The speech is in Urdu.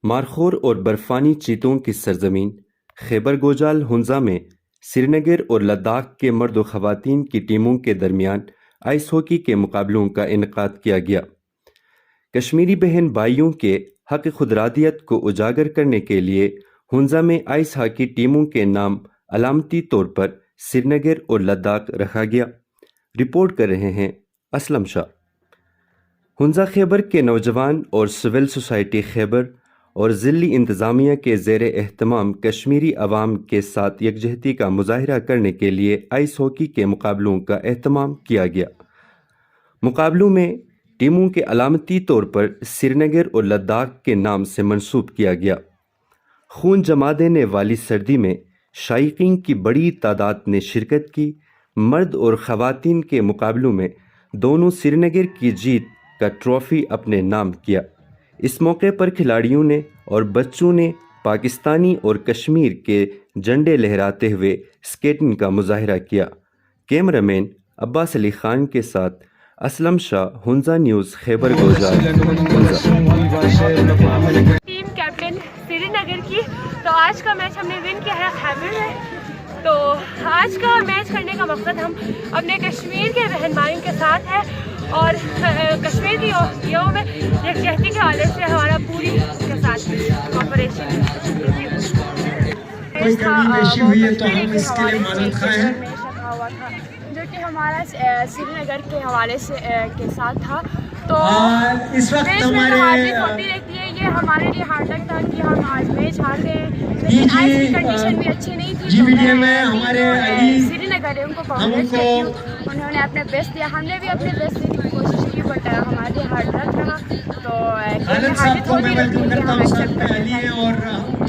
مارخور اور برفانی چیتوں کی سرزمین خیبر گوجال ہنزا میں سری نگر اور لداخ کے مرد و خواتین کی ٹیموں کے درمیان آئس ہاکی کے مقابلوں کا انعقاد کیا گیا۔ کشمیری بہن بھائیوں کے حق خودارادیت کو اجاگر کرنے کے لیے ہنزا میں آئس ہاکی ٹیموں کے نام علامتی طور پر سری نگر اور لداخ رکھا گیا۔ رپورٹ کر رہے ہیں اسلم شاہ۔ ہنزا خیبر کے نوجوان اور سول سوسائٹی خیبر اور ضلعی انتظامیہ کے زیر اہتمام کشمیری عوام کے ساتھ یکجہتی کا مظاہرہ کرنے کے لیے آئس ہاکی کے مقابلوں کا اہتمام کیا گیا۔ مقابلوں میں ٹیموں کے علامتی طور پر سری نگر اور لداخ کے نام سے منسوب کیا گیا۔ خون جما دینے والی سردی میں شائقین کی بڑی تعداد نے شرکت کی۔ مرد اور خواتین کے مقابلوں میں دونوں سری نگر کی جیت کا ٹرافی اپنے نام کیا۔ اس موقع پر کھلاڑیوں نے اور بچوں نے پاکستانی اور کشمیر کے جھنڈے لہراتے ہوئے اسکیٹنگ کا مظاہرہ کیا۔ کیمرہ مین عباس علی خان کے ساتھ اسلم شاہ، ہنزا نیوز، خیبر گوجال، ہنزا۔ ٹیم کیپٹن سری نگر کی، تو آج کا میچ ہم نے ون کیا ہے خیبر میں۔ تو آج کا میچ کرنے کا مقصد ہم اپنے کشمیر کے بہن بھائیوں کے ساتھ ہے اور کشمیر کی یوم یکجہتی کے حوالے سے ہمارا پوری کے ساتھ کوپریشن کوئی کمی بیشی ہوئی ہے تو ہم اس کے لیے معذرت خواہ ہیں، جو کہ ہمارا سری نگر کے حوالے سے کے ساتھ تھا۔ تو اس وقت میچ میں ہارجیت ہوتی رہتی ہے، یہ ہمارے لیے ہارڈ لک تھا کہ ہم آج میچ ہار گئے، لیکن آج کی کنڈیشن بھی اچھی نہیں تھی۔ جی ویڈیو میں ہمارے سری نگر ہے، ان کو کانگریس کرتی ہوں، انہوں نے اپنے بیسٹ دیا، ہم نے بھی اپنے بیسٹ دینے کی کوشش کی، بٹ ہمارے لیے ہارڈ لک رہا۔ تو خالد صاحب کو میں ویلکم کرتا ہوں ساتھ میں علی اور